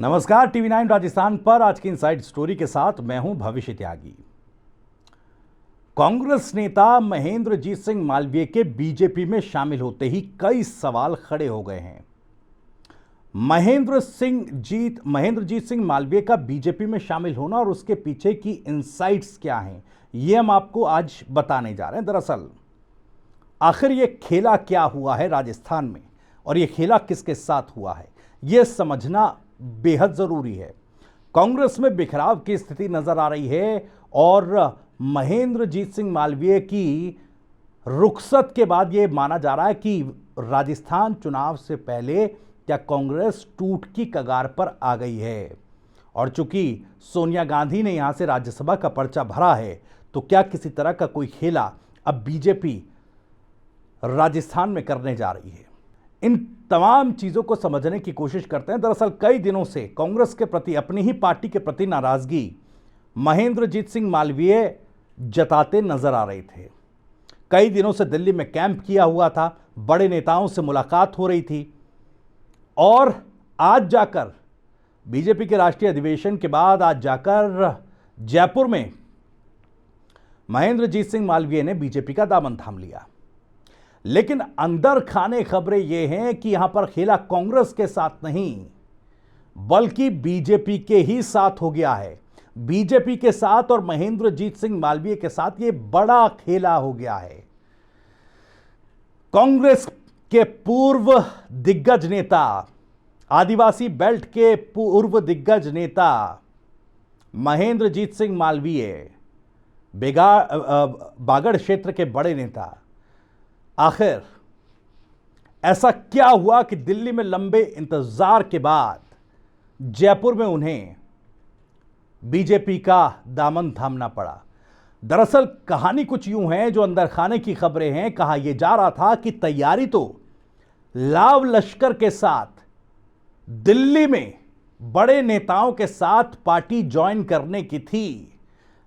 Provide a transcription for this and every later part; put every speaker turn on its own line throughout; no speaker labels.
नमस्कार, टीवी 9 राजस्थान पर आज की इनसाइड स्टोरी के साथ मैं हूं भविष्य त्यागी। कांग्रेस नेता महेंद्रजीत सिंह मालवीय के बीजेपी में शामिल होते ही कई सवाल खड़े हो गए हैं। महेंद्रजीत सिंह मालवीय का बीजेपी में शामिल होना और उसके पीछे की इनसाइट्स क्या हैं, ये हम आपको आज बताने जा रहे हैं। दरअसल आखिर ये खेला क्या हुआ है राजस्थान में और ये खेला किसके साथ हुआ है, ये समझना बेहद जरूरी है। कांग्रेस में बिखराव की स्थिति नजर आ रही है और महेंद्रजीत सिंह मालवीय की रुखसत के बाद यह माना जा रहा है कि राजस्थान चुनाव से पहले क्या कांग्रेस टूट की कगार पर आ गई है। और चूंकि सोनिया गांधी ने यहां से राज्यसभा का पर्चा भरा है, तो क्या किसी तरह का कोई खेला अब बीजेपी राजस्थान में करने जा रही है। इन तमाम चीजों को समझने की कोशिश करते हैं। दरअसल कई दिनों से कांग्रेस के प्रति, अपनी ही पार्टी के प्रति नाराजगी महेंद्रजीत सिंह मालवीय जताते नजर आ रहे थे। कई दिनों से दिल्ली में कैंप किया हुआ था, बड़े नेताओं से मुलाकात हो रही थी और आज जाकर बीजेपी के राष्ट्रीय अधिवेशन के बाद आज जाकर जयपुर में महेंद्रजीत सिंह मालवीय ने बीजेपी का दामन थाम लिया। लेकिन अंदर खाने खबरें यह हैं कि यहां पर खेला कांग्रेस के साथ नहीं, बल्कि बीजेपी के ही साथ हो गया है। बीजेपी के साथ और महेंद्रजीत सिंह मालवीय के साथ यह बड़ा खेला हो गया है। कांग्रेस के पूर्व दिग्गज नेता, आदिवासी बेल्ट के पूर्व दिग्गज नेता महेंद्रजीत सिंह मालवीय, बागड़ क्षेत्र के बड़े नेता, आखिर ऐसा क्या हुआ कि दिल्ली में लंबे इंतजार के बाद जयपुर में उन्हें बीजेपी का दामन थामना पड़ा। दरअसल कहानी कुछ यूं है, जो अंदर खाने की खबरें हैं। कहा यह जा रहा था कि तैयारी तो लाव लश्कर के साथ दिल्ली में बड़े नेताओं के साथ पार्टी ज्वाइन करने की थी,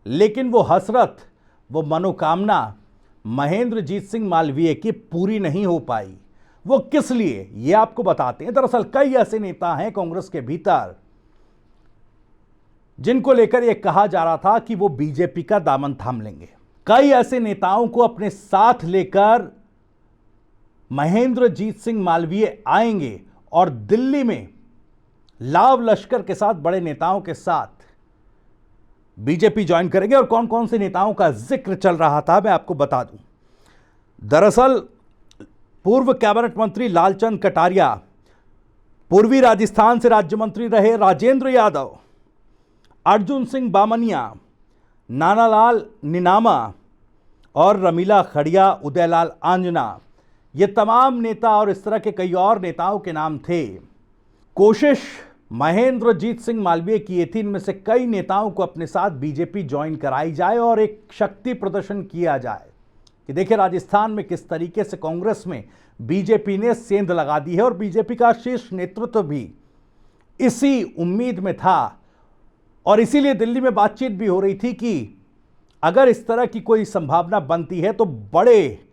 लेकिन वो हसरत, वो मनोकामना महेंद्रजीत सिंह मालवीय की पूरी नहीं हो पाई। वो किस लिए, ये आपको बताते हैं। दरअसल कई ऐसे नेता हैं कांग्रेस के भीतर जिनको लेकर यह कहा जा रहा था कि वो बीजेपी का दामन थाम लेंगे। कई ऐसे नेताओं को अपने साथ लेकर महेंद्रजीत सिंह मालवीय आएंगे और दिल्ली में लाव लश्कर के साथ, बड़े नेताओं के साथ बीजेपी ज्वाइन करेंगे। और कौन कौन से नेताओं का जिक्र चल रहा था, मैं आपको बता दूं। दरअसल पूर्व कैबिनेट मंत्री लालचंद कटारिया, पूर्वी राजस्थान से राज्य मंत्री रहे राजेंद्र यादव, अर्जुन सिंह बामनिया, नानालाल निनामा और रमीला खड़िया, उदयलाल आंजना, ये तमाम नेता और इस तरह के कई और नेताओं के नाम थे। कोशिश महेंद्रजीत सिंह मालवीय की ये थी, इनमें से कई नेताओं को अपने साथ बीजेपी ज्वाइन कराई जाए और एक शक्ति प्रदर्शन किया जाए कि देखिए राजस्थान में किस तरीके से कांग्रेस में बीजेपी ने सेंध लगा दी है। और बीजेपी का शीर्ष नेतृत्व भी इसी उम्मीद में था और इसीलिए दिल्ली में बातचीत भी हो रही थी कि अगर इस तरह की कोई संभावना बनती है तो बड़े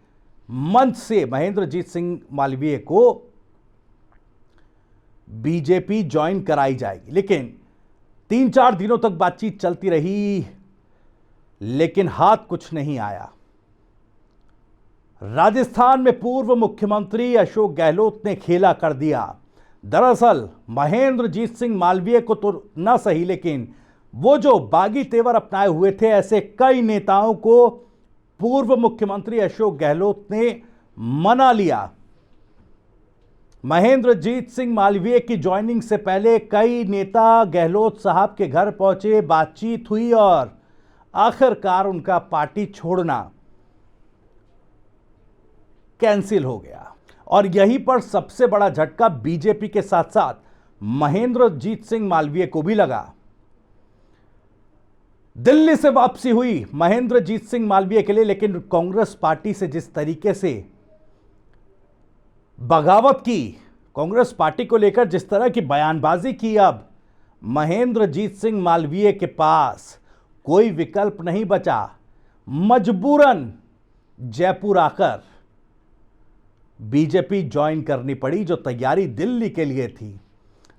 मंच से महेंद्रजीत सिंह मालवीय को बीजेपी ज्वाइन कराई जाएगी। लेकिन 3-4 दिनों तक बातचीत चलती रही, लेकिन हाथ कुछ नहीं आया। राजस्थान में पूर्व मुख्यमंत्री अशोक गहलोत ने खेला कर दिया। दरअसल महेंद्रजीत सिंह मालवीय को तो न सही, लेकिन वो जो बागी तेवर अपनाए हुए थे, ऐसे कई नेताओं को पूर्व मुख्यमंत्री अशोक गहलोत ने मना लिया। महेंद्रजीत सिंह मालवीय की ज्वाइनिंग से पहले कई नेता गहलोत साहब के घर पहुंचे, बातचीत हुई और आखिरकार उनका पार्टी छोड़ना कैंसिल हो गया। और यहीं पर सबसे बड़ा झटका बीजेपी के साथ साथ महेंद्रजीत सिंह मालवीय को भी लगा। दिल्ली से वापसी हुई महेंद्रजीत सिंह मालवीय के लिए, लेकिन कांग्रेस पार्टी से जिस तरीके से बगावत की, कांग्रेस पार्टी को लेकर जिस तरह की बयानबाजी की, अब महेंद्रजीत सिंह मालवीय के पास कोई विकल्प नहीं बचा। मजबूरन जयपुर आकर बीजेपी ज्वाइन करनी पड़ी, जो तैयारी दिल्ली के लिए थी।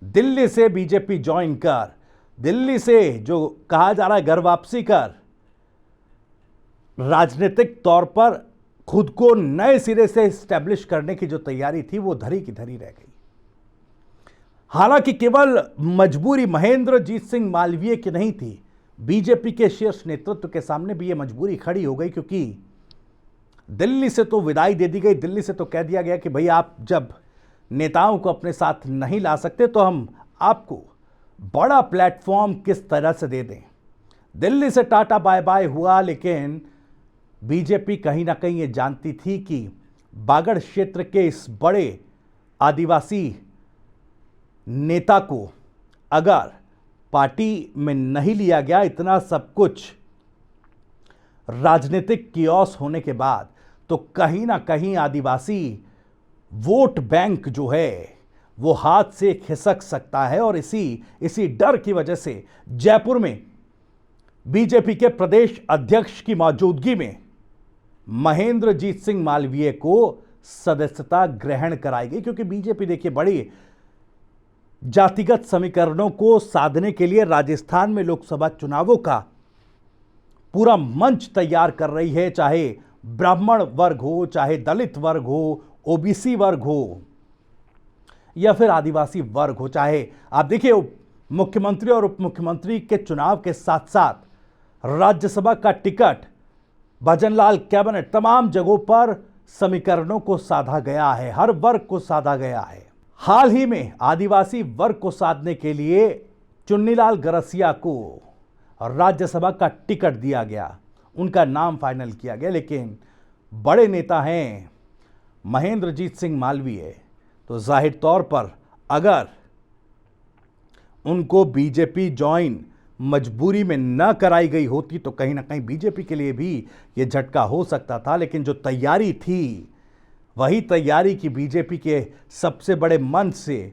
दिल्ली से बीजेपी ज्वाइन कर, दिल्ली से जो कहा जा रहा है घर वापसी कर, राजनीतिक तौर पर खुद को नए सिरे से स्टैब्लिश करने की जो तैयारी थी वो धरी की धरी रह गई। हालांकि केवल मजबूरी महेंद्रजीत सिंह मालवीय की नहीं थी, बीजेपी के शीर्ष नेतृत्व के सामने भी यह मजबूरी खड़ी हो गई, क्योंकि दिल्ली से तो विदाई दे दी गई, दिल्ली से तो कह दिया गया कि भाई आप जब नेताओं को अपने साथ नहीं ला सकते तो हम आपको बड़ा प्लेटफॉर्म किस तरह से दे दें। दिल्ली से टाटा बाय बाय हुआ, लेकिन बीजेपी कहीं ना कहीं ये जानती थी कि बागड़ क्षेत्र के इस बड़े आदिवासी नेता को अगर पार्टी में नहीं लिया गया, इतना सब कुछ राजनीतिक कियोस होने के बाद, तो कहीं ना कहीं आदिवासी वोट बैंक जो है वो हाथ से खिसक सकता है। और इसी डर की वजह से जयपुर में बीजेपी के प्रदेश अध्यक्ष की मौजूदगी में महेंद्रजीत सिंह मालवीय को सदस्यता ग्रहण कराई गई, क्योंकि बीजेपी देखिए बड़ी जातिगत समीकरणों को साधने के लिए राजस्थान में लोकसभा चुनावों का पूरा मंच तैयार कर रही है, चाहे ब्राह्मण वर्ग हो, चाहे दलित वर्ग हो, ओबीसी वर्ग हो या फिर आदिवासी वर्ग हो। चाहे आप देखिए मुख्यमंत्री और उप मुख्यमंत्री के चुनाव के साथ साथ राज्यसभा का टिकट, भजनलाल कैबिनेट, तमाम जगहों पर समीकरणों को साधा गया है, हर वर्ग को साधा गया है। हाल ही में आदिवासी वर्ग को साधने के लिए चुन्नीलाल गरसिया को राज्यसभा का टिकट दिया गया, उनका नाम फाइनल किया गया। लेकिन बड़े नेता हैं महेंद्रजीत सिंह मालवीय, तो जाहिर तौर पर अगर उनको बीजेपी ज्वाइन मजबूरी में न कराई गई होती तो कहीं ना कहीं बीजेपी के लिए भी ये झटका हो सकता था। लेकिन जो तैयारी थी वही तैयारी की बीजेपी के सबसे बड़े मंच से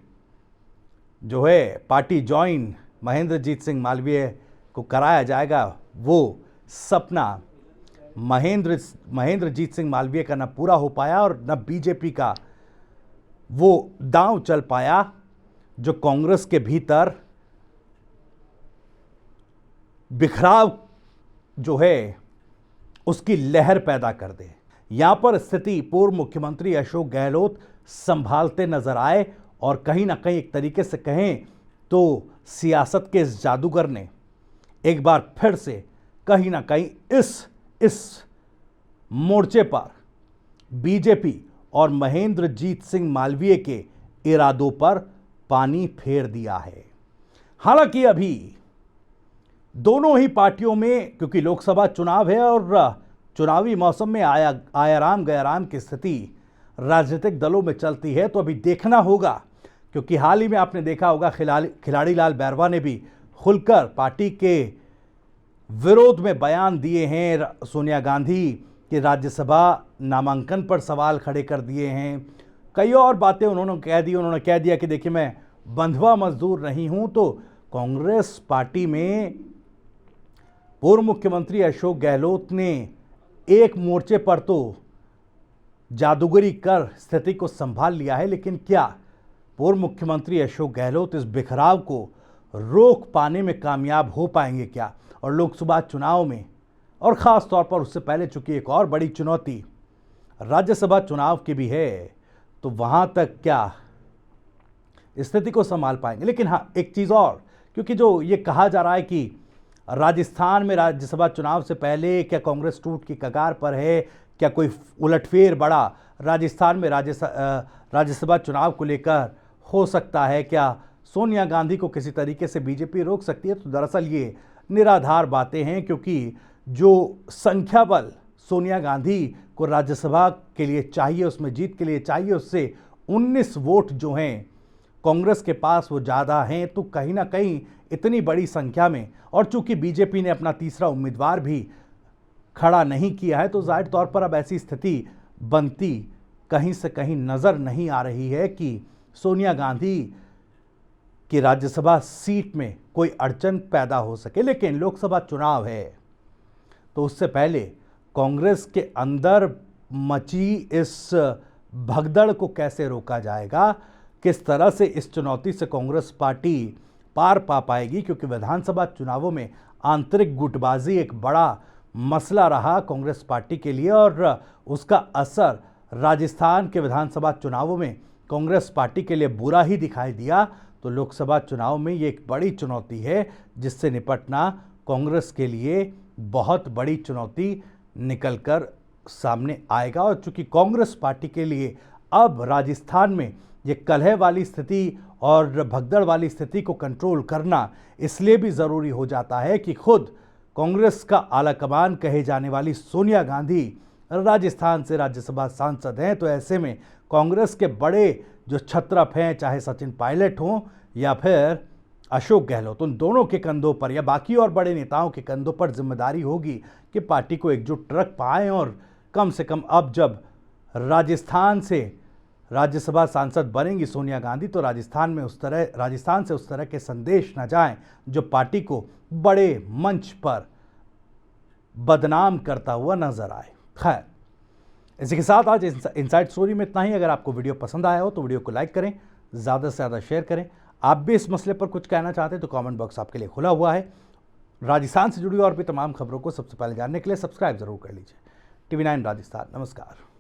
जो है पार्टी ज्वाइन महेंद्रजीत सिंह मालवीय को कराया जाएगा, वो सपना महेंद्रजीत सिंह मालवीय का न पूरा हो पाया और न बीजेपी का वो दांव चल पाया जो कांग्रेस के भीतर बिखराव जो है उसकी लहर पैदा कर दे। यहां पर स्थिति पूर्व मुख्यमंत्री अशोक गहलोत संभालते नजर आए और कहीं ना कहीं एक तरीके से कहें तो सियासत के इस जादूगर ने एक बार फिर से कहीं ना कहीं इस मोर्चे पर बीजेपी और महेंद्रजीत सिंह मालवीय के इरादों पर पानी फेर दिया है। हालांकि अभी दोनों ही पार्टियों में, क्योंकि लोकसभा चुनाव है और चुनावी मौसम में आयाराम गयाराम की स्थिति राजनीतिक दलों में चलती है, तो अभी देखना होगा। क्योंकि हाल ही में आपने देखा होगा खिलाड़ी लाल बैरवा ने भी खुलकर पार्टी के विरोध में बयान दिए हैं, सोनिया गांधी के राज्यसभा नामांकन पर सवाल खड़े कर दिए हैं, कई और बातें उन्होंने कह दिया कि देखिए मैं बंधुआ मजदूर नहीं हूं। तो कांग्रेस पार्टी में पूर्व मुख्यमंत्री अशोक गहलोत ने एक मोर्चे पर तो जादूगरी कर स्थिति को संभाल लिया है, लेकिन क्या पूर्व मुख्यमंत्री अशोक गहलोत इस बिखराव को रोक पाने में कामयाब हो पाएंगे क्या? और लोकसभा चुनाव में और ख़ास तौर पर उससे पहले चूंकि एक और बड़ी चुनौती राज्यसभा चुनाव की भी है, तो वहाँ तक क्या स्थिति को संभाल पाएंगे? लेकिन हाँ, एक चीज़ और, क्योंकि जो ये कहा जा रहा है कि राजस्थान में राज्यसभा चुनाव से पहले क्या कांग्रेस टूट की कगार पर है, क्या कोई उलटफेर बड़ा राजस्थान में राज्यसभा चुनाव को लेकर हो सकता है, क्या सोनिया गांधी को किसी तरीके से बीजेपी रोक सकती है? तो दरअसल ये निराधार बातें हैं, क्योंकि जो संख्या बल सोनिया गांधी को राज्यसभा के लिए चाहिए, उसमें जीत के लिए चाहिए, उससे 19 वोट जो हैं कांग्रेस के पास वो ज़्यादा हैं। तो कहीं ना कहीं इतनी बड़ी संख्या में, और चूंकि बीजेपी ने अपना तीसरा उम्मीदवार भी खड़ा नहीं किया है, तो जाहिर तौर पर अब ऐसी स्थिति बनती कहीं से कहीं नज़र नहीं आ रही है कि सोनिया गांधी की राज्यसभा सीट में कोई अड़चन पैदा हो सके। लेकिन लोकसभा चुनाव है, तो उससे पहले कांग्रेस के अंदर मची इस भगदड़ को कैसे रोका जाएगा, किस तरह से इस चुनौती से कांग्रेस पार्टी पार पा पाएगी, क्योंकि विधानसभा चुनावों में आंतरिक गुटबाजी एक बड़ा मसला रहा कांग्रेस पार्टी के लिए और उसका असर राजस्थान के विधानसभा चुनावों में कांग्रेस पार्टी के लिए बुरा ही दिखाई दिया। तो लोकसभा चुनाव में ये एक बड़ी चुनौती है जिससे निपटना कांग्रेस के लिए बहुत बड़ी चुनौती निकलकर सामने आएगा। और चूंकि कांग्रेस पार्टी के लिए अब राजस्थान में ये कलह वाली स्थिति और भगदड़ वाली स्थिति को कंट्रोल करना इसलिए भी ज़रूरी हो जाता है कि खुद कांग्रेस का आलाकमान कहे जाने वाली सोनिया गांधी राजस्थान से राज्यसभा सांसद हैं। तो ऐसे में कांग्रेस के बड़े जो छत्रप हैं, चाहे सचिन पायलट हों या फिर अशोक गहलोत, उन दोनों के कंधों पर या बाकी और बड़े नेताओं के कंधों पर जिम्मेदारी होगी कि पार्टी को एकजुट रख पाएं और कम से कम अब जब राजस्थान से राज्यसभा सांसद बनेंगी सोनिया गांधी तो राजस्थान से उस तरह के संदेश न जाएं जो पार्टी को बड़े मंच पर बदनाम करता हुआ नजर आए। खैर, इसी के साथ आज इनसाइड स्टोरी में इतना ही। अगर आपको वीडियो पसंद आया हो तो वीडियो को लाइक करें, ज़्यादा से ज़्यादा शेयर करें। आप भी इस मसले पर कुछ कहना चाहते हैं तो कमेंट बॉक्स आपके लिए खुला हुआ है। राजस्थान से जुड़ी और भी तमाम खबरों को सबसे पहले जानने के लिए सब्सक्राइब जरूर कर लीजिए। TV9 राजस्थान। नमस्कार।